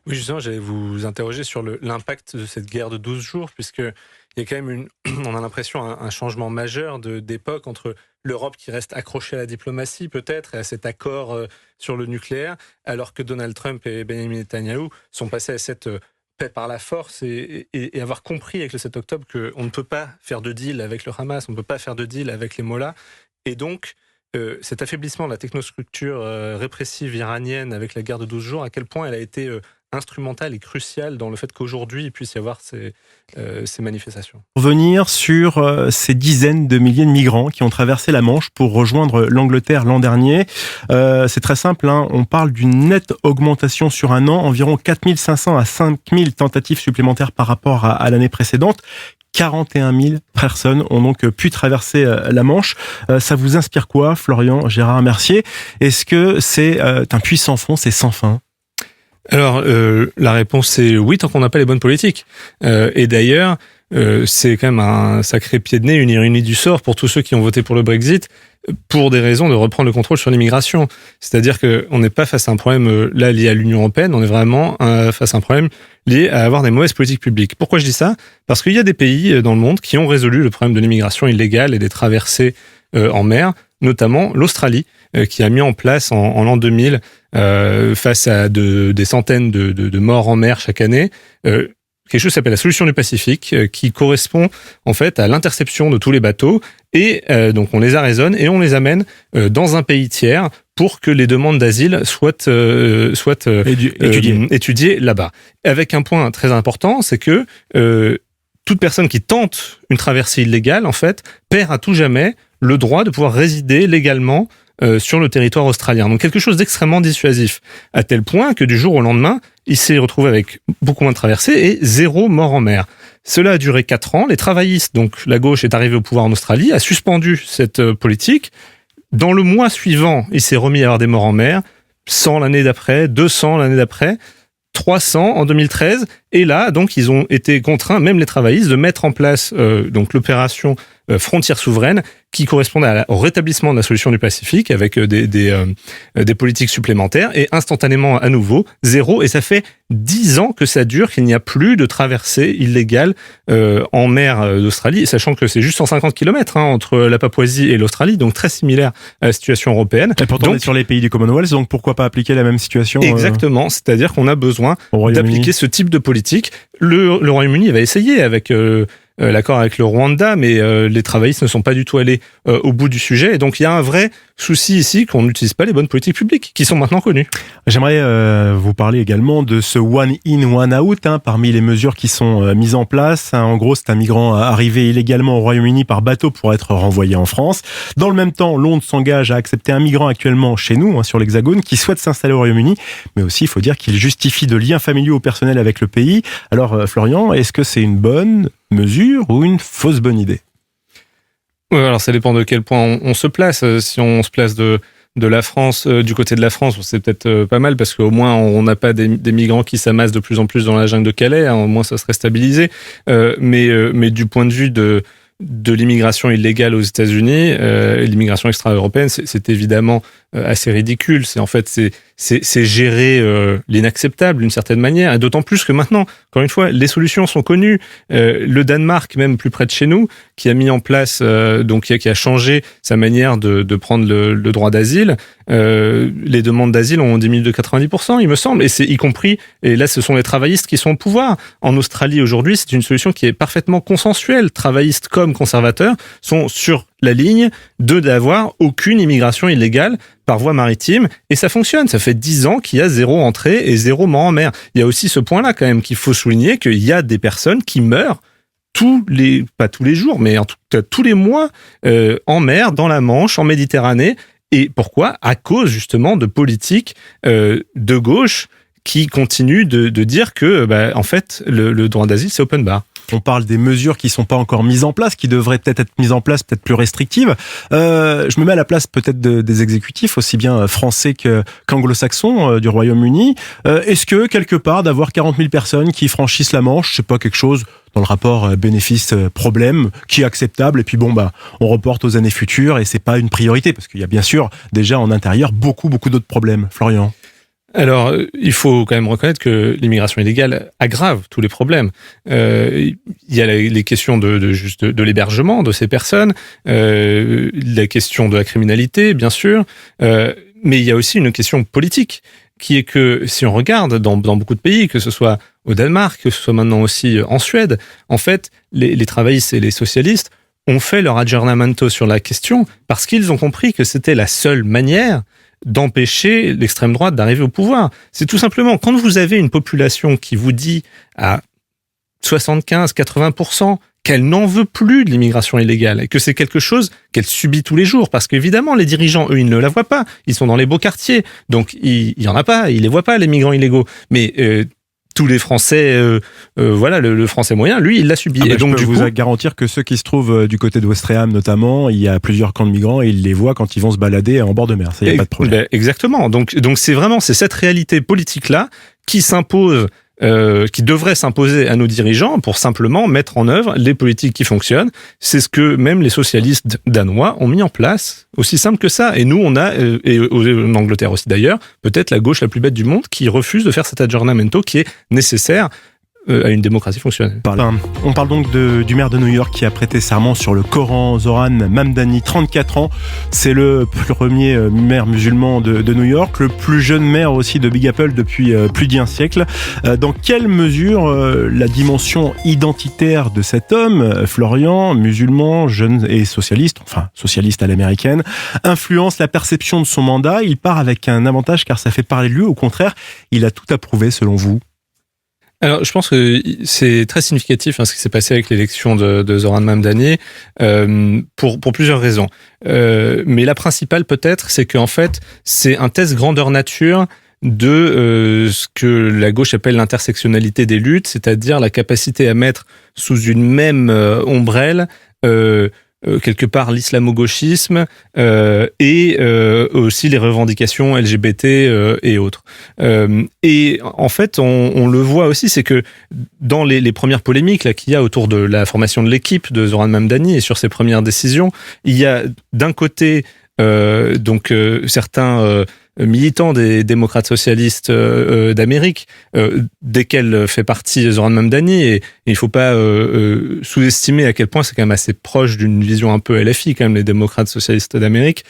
Oui, justement, j'allais vous interroger sur l'impact de cette guerre de 12 jours, puisque il y a quand même on a l'impression un changement majeur d'époque entre l'Europe qui reste accrochée à la diplomatie peut-être et à cet accord sur le nucléaire, alors que Donald Trump et Benjamin Netanyahou sont passés à cette paix par la force et avoir compris avec le 7 octobre qu'on ne peut pas faire de deal avec le Hamas, on ne peut pas faire de deal avec les Mollahs, et donc cet affaiblissement de la technostructure répressive iranienne avec la guerre de 12 jours, à quel point elle a été instrumentale et cruciale dans le fait qu'aujourd'hui il puisse y avoir ces manifestations. Revenir sur ces dizaines de milliers de migrants qui ont traversé la Manche pour rejoindre l'Angleterre l'an dernier. C'est très simple, hein, on parle d'une nette augmentation sur un an, environ 4500 à 5000 tentatives supplémentaires par rapport à l'année précédente. 41 000 personnes ont donc pu traverser la Manche. Ça vous inspire quoi, Florian Gérard Mercier? Est-ce que c'est un puits sans fond, c'est sans fin? Alors, la réponse est oui, tant qu'on n'a pas les bonnes politiques. Et d'ailleurs, c'est quand même un sacré pied de nez, une ironie du sort pour tous ceux qui ont voté pour le Brexit, pour des raisons de reprendre le contrôle sur l'immigration. C'est-à-dire qu'on n'est pas face à un problème là lié à l'Union européenne, on est vraiment face à un problème lié à avoir des mauvaises politiques publiques. Pourquoi je dis ça? Parce qu'il y a des pays dans le monde qui ont résolu le problème de l'immigration illégale et des traversées en mer, notamment l'Australie, qui a mis en place en l'an 2000, face à des centaines de morts en mer chaque année, quelque chose qui s'appelle la solution du Pacifique, qui correspond en fait à l'interception de tous les bateaux, et donc on les arraisonne et on les amène dans un pays tiers pour que les demandes d'asile soient étudiées là-bas. Avec un point très important, c'est que toute personne qui tente une traversée illégale, en fait, perd à tout jamais le droit de pouvoir résider légalement sur le territoire australien. Donc quelque chose d'extrêmement dissuasif, à tel point que du jour au lendemain, il s'est retrouvé avec beaucoup moins de traversées et 0 mort en mer. Cela a duré 4 ans. Les travaillistes, donc la gauche est arrivée au pouvoir en Australie, a suspendu cette politique. Dans le mois suivant, il s'est remis à avoir des morts en mer, 100 l'année d'après, 200 l'année d'après, 300 en 2013, et là, donc, ils ont été contraints, même les travaillistes, de mettre en place donc l'opération Frontières souveraines, qui correspondait au rétablissement de la solution du Pacifique avec des politiques supplémentaires, et instantanément, à nouveau, 0, et ça fait 10 ans que ça dure, qu'il n'y a plus de traversée illégale en mer d'Australie, sachant que c'est juste 150 km entre la Papouasie et l'Australie, donc très similaire à la situation européenne. Et pourtant, on est sur les pays du Commonwealth, donc pourquoi pas appliquer la même situation? Exactement, c'est-à-dire qu'on a besoin d'appliquer ce type de politique. Le Royaume-Uni va essayer avec l'accord avec le Rwanda, mais les travaillistes ne sont pas du tout allés au bout du sujet, et donc il y a un vrai souci ici qu'on n'utilise pas les bonnes politiques publiques, qui sont maintenant connues. J'aimerais vous parler également de ce one in, one out, parmi les mesures qui sont mises en place. En gros, c'est un migrant arrivé illégalement au Royaume-Uni par bateau pour être renvoyé en France. Dans le même temps, Londres s'engage à accepter un migrant actuellement chez nous, sur l'Hexagone, qui souhaite s'installer au Royaume-Uni, mais aussi, il faut dire qu'il justifie de liens familiaux ou personnels avec le pays. Alors, Florian, est-ce que c'est une bonne mesure ou une fausse bonne idée? Oui, alors ça dépend de quel point on se place. Si on se place de la France, du côté de la France, c'est peut-être pas mal, parce qu'au moins on n'a pas des migrants qui s'amassent de plus en plus dans la jungle de Calais, au moins ça serait stabilisé. Mais du point de vue de l'immigration illégale aux États-Unis, l'immigration extra-européenne, c'est évidemment assez ridicule. C'est gérer l'inacceptable d'une certaine manière, et d'autant plus que maintenant, encore une fois, les solutions sont connues. Le Danemark, même plus près de chez nous, qui a mis en place, qui a changé sa manière de prendre le droit d'asile. Les demandes d'asile ont diminué de 90%, il me semble, et c'est y compris, et là ce sont les travaillistes qui sont au pouvoir. En Australie aujourd'hui, c'est une solution qui est parfaitement consensuelle. Travaillistes comme conservateurs sont sur la ligne d'avoir aucune immigration illégale par voie maritime, et ça fonctionne. Ça fait 10 ans qu'il y a 0 entrée et 0 mort en mer. Il y a aussi ce point-là quand même qu'il faut souligner, qu'il y a des personnes qui meurent pas tous les jours, mais en tout cas tous les mois, en mer, dans la Manche, en Méditerranée. Et pourquoi? À cause justement de politiques de gauche qui continuent de dire que, en fait, le droit d'asile, c'est open bar. On parle des mesures qui sont pas encore mises en place, qui devraient peut-être être mises en place, peut-être plus restrictives. Je me mets à la place peut-être des exécutifs, aussi bien français qu'anglo-saxons du Royaume-Uni. Est-ce que, quelque part, d'avoir 40 000 personnes qui franchissent la Manche, c'est pas quelque chose dans le rapport bénéfice-problème qui est acceptable, et puis on reporte aux années futures, et c'est pas une priorité, parce qu'il y a bien sûr déjà en intérieur beaucoup d'autres problèmes. Florian? Alors, il faut quand même reconnaître que l'immigration illégale aggrave tous les problèmes. Il y a les questions de l'hébergement de ces personnes, la question de la criminalité, bien sûr, mais il y a aussi une question politique, qui est que si on regarde dans beaucoup de pays, que ce soit au Danemark, que ce soit maintenant aussi en Suède, en fait, les travaillistes et les socialistes ont fait leur aggiornamento sur la question parce qu'ils ont compris que c'était la seule manière d'empêcher l'extrême droite d'arriver au pouvoir. C'est tout simplement, quand vous avez une population qui vous dit à 75-80% qu'elle n'en veut plus de l'immigration illégale et que c'est quelque chose qu'elle subit tous les jours, parce qu'évidemment, les dirigeants, eux, ils ne la voient pas. Ils sont dans les beaux quartiers, donc il y en a pas, ils les voient pas, les migrants illégaux. Mais tous les Français, voilà, le Français moyen, lui, il l'a subi. Et donc, je peux vous garantir que ceux qui se trouvent du côté de Ouistreham, notamment, il y a plusieurs camps de migrants et ils les voient quand ils vont se balader en bord de mer. Ça, il n'y a pas de problème. Exactement. Donc c'est cette réalité politique-là qui s'impose, qui devrait s'imposer à nos dirigeants pour simplement mettre en œuvre les politiques qui fonctionnent. C'est ce que même les socialistes danois ont mis en place. Aussi simple que ça. Et nous, on a, et en Angleterre aussi d'ailleurs, peut-être la gauche la plus bête du monde qui refuse de faire cet aggiornamento qui est nécessaire à une démocratie fonctionnelle. On parle donc du maire de New York qui a prêté serment sur le Coran, Zoran Mamdani, 34 ans. C'est le premier maire musulman de New York, le plus jeune maire aussi de Big Apple depuis plus d'un siècle. Dans quelle mesure la dimension identitaire de cet homme, Florian, musulman, jeune et socialiste, enfin socialiste à l'américaine, influence la perception de son mandat? Il part avec un avantage car ça fait parler de lui. Au contraire, il a tout approuvé selon vous? Alors, je pense que c'est très significatif ce qui s'est passé avec l'élection de Zoran Mamdani pour plusieurs raisons. Mais la principale peut-être, c'est qu'en fait, c'est un test grandeur nature de ce que la gauche appelle l'intersectionnalité des luttes, c'est-à-dire la capacité à mettre sous une même ombrelle quelque part l'islamo-gauchisme et aussi les revendications LGBT et autres. Et en fait, on le voit aussi, c'est que dans les premières polémiques là qu'il y a autour de la formation de l'équipe de Zoran Mamdani et sur ses premières décisions, il y a d'un côté certains militants des démocrates socialistes d'Amérique, desquels fait partie Zoran Mamdani, et il ne faut pas sous-estimer à quel point c'est quand même assez proche d'une vision un peu LFI, quand même, les démocrates socialistes d'Amérique,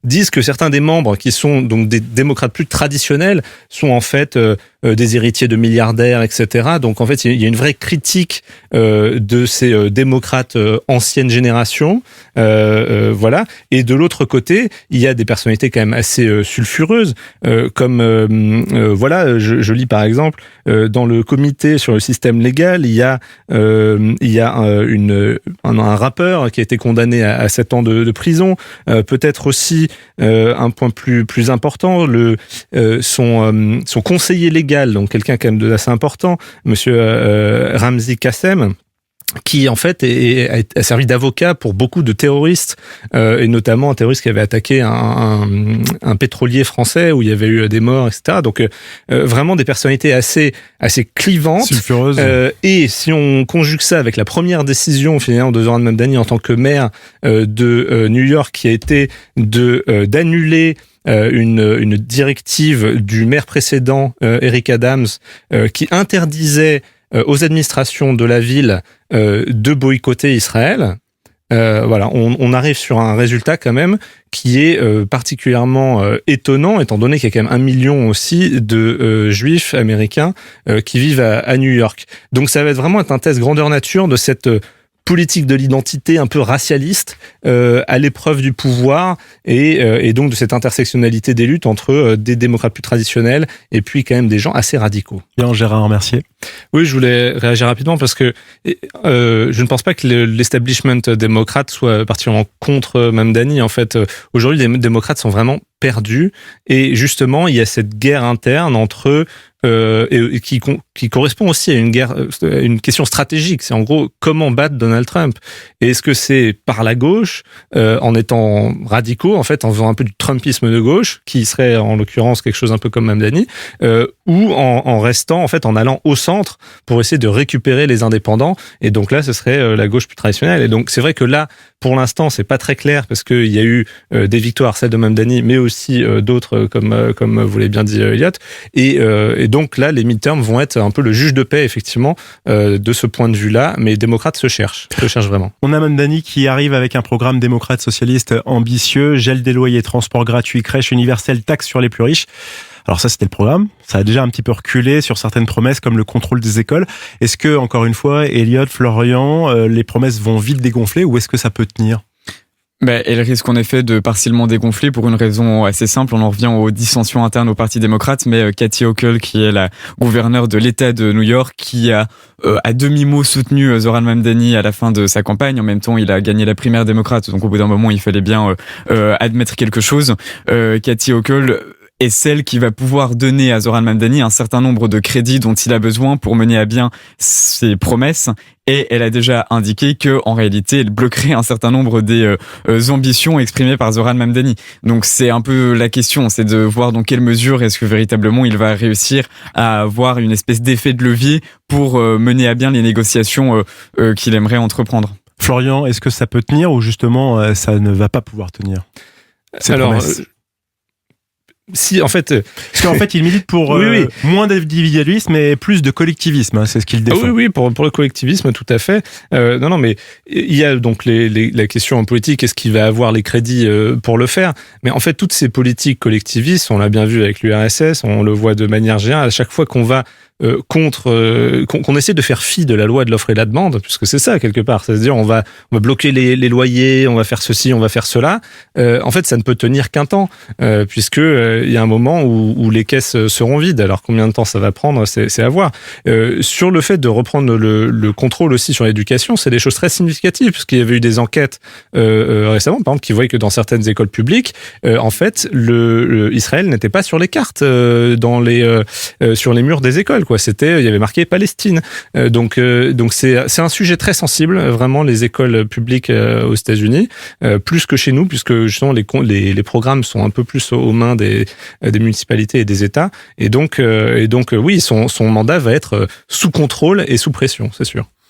disent que certains des membres qui sont donc des démocrates plus traditionnels sont en fait des héritiers de milliardaires, etc. Donc en fait, il y a une vraie critique de ces démocrates ancienne génération, voilà. Et de l'autre côté, il y a des personnalités quand même assez sulfureuses, comme voilà, je lis par exemple dans le comité sur le système légal, il y a un rappeur qui a été condamné à 7 ans de prison, peut-être aussi un point plus important, son conseiller légal, donc quelqu'un quand même d'assez important, monsieur Ramzi Kassem, qui en fait a servi d'avocat pour beaucoup de terroristes, et notamment un terroriste qui avait attaqué un pétrolier français où il y avait eu des morts, etc. Donc vraiment des personnalités assez clivantes, sulfureuses. Et si on conjugue ça avec la première décision finalement de Zoran Mamdani en tant que maire de New York, qui a été d'annuler une directive du maire précédent, Eric Adams, qui interdisait aux administrations de la ville de boycotter Israël. Voilà, on arrive sur un résultat quand même qui est particulièrement étonnant, étant donné qu'il y a quand même 1 million aussi de juifs américains qui vivent à New York. Donc ça va vraiment être un test grandeur nature de cette politique de l'identité un peu racialiste à l'épreuve du pouvoir et donc de cette intersectionnalité des luttes entre des démocrates plus traditionnels et puis quand même des gens assez radicaux. Bien, Gérard Mercier. Oui, je voulais réagir rapidement parce que je ne pense pas que l'establishment démocrate soit particulièrement contre Mamdani. En fait, aujourd'hui, les démocrates sont vraiment perdus et justement, il y a cette guerre interne entre eux et qui correspond aussi à une question stratégique. C'est en gros comment battre Donald Trump. Et est-ce que c'est par la gauche, en étant radicaux, en fait, en faisant un peu du Trumpisme de gauche, qui serait en l'occurrence quelque chose un peu comme Mamdani, ou en restant, en fait, en allant au centre pour essayer de récupérer les indépendants. Et donc là, ce serait la gauche plus traditionnelle. Et donc c'est vrai que là, pour l'instant, c'est pas très clair parce qu'il y a eu des victoires, celle de Mamdani, mais aussi d'autres, comme vous l'avez bien dit, Elliot. Et donc là, les midterms vont être un peu le juge de paix, effectivement, de ce point de vue-là. Mais les démocrates se cherchent vraiment. On a Mamdani qui arrive avec un programme démocrate socialiste ambitieux, gel des loyers, transport gratuit, crèche universelle, taxe sur les plus riches. Alors ça, c'était le programme. Ça a déjà un petit peu reculé sur certaines promesses comme le contrôle des écoles. Est-ce que, encore une fois, Elliot, Florian, les promesses vont vite dégonfler ou est-ce que ça peut tenir ? Elle risque en effet de partiellement dégonfler pour une raison assez simple. On en revient aux dissensions internes au Parti démocrate, mais Kathy Hochul, qui est la gouverneure de l'État de New York, qui a à demi-mot soutenu Zoran Mamdani à la fin de sa campagne. En même temps, il a gagné la primaire démocrate, donc au bout d'un moment, il fallait bien admettre quelque chose. Kathy Hochul est celle qui va pouvoir donner à Zoran Mamdani un certain nombre de crédits dont il a besoin pour mener à bien ses promesses. Et elle a déjà indiqué que, en réalité, elle bloquerait un certain nombre des ambitions exprimées par Zoran Mamdani. Donc c'est un peu la question, c'est de voir dans quelle mesure est-ce que véritablement il va réussir à avoir une espèce d'effet de levier pour mener à bien les négociations qu'il aimerait entreprendre. Florian, est-ce que ça peut tenir ou justement ça ne va pas pouvoir tenir ? Alors, si, en fait... Parce qu'en fait, il milite pour moins d'individualisme et plus de collectivisme, c'est ce qu'il défend. Oui, pour le collectivisme, tout à fait. Non, mais il y a donc la question en politique, est-ce qu'il va avoir les crédits pour le faire ? Mais en fait, toutes ces politiques collectivistes, on l'a bien vu avec l'URSS, on le voit de manière générale, à chaque fois qu'on va qu'on essaie de faire fi de la loi de l'offre et de la demande, puisque c'est ça quelque part, c'est-à-dire on va bloquer les loyers, on va faire ceci, on va faire cela. En fait, ça ne peut tenir qu'un temps, puisque il y a un moment où les caisses seront vides. Alors combien de temps ça va prendre, c'est à voir. Sur le fait de reprendre le contrôle aussi sur l'éducation, c'est des choses très significatives, parce qu'il y avait eu des enquêtes récemment, par exemple, qui voyaient que dans certaines écoles publiques, en fait, Israël n'était pas sur les cartes sur les murs des écoles. Il y avait marqué Palestine. Donc c'est un sujet très sensible, vraiment, les écoles publiques aux États-Unis, plus que chez nous, puisque justement les programmes sont un peu plus aux mains des municipalités et des États. Et donc oui, son mandat va être sous contrôle et sous pression, c'est sûr.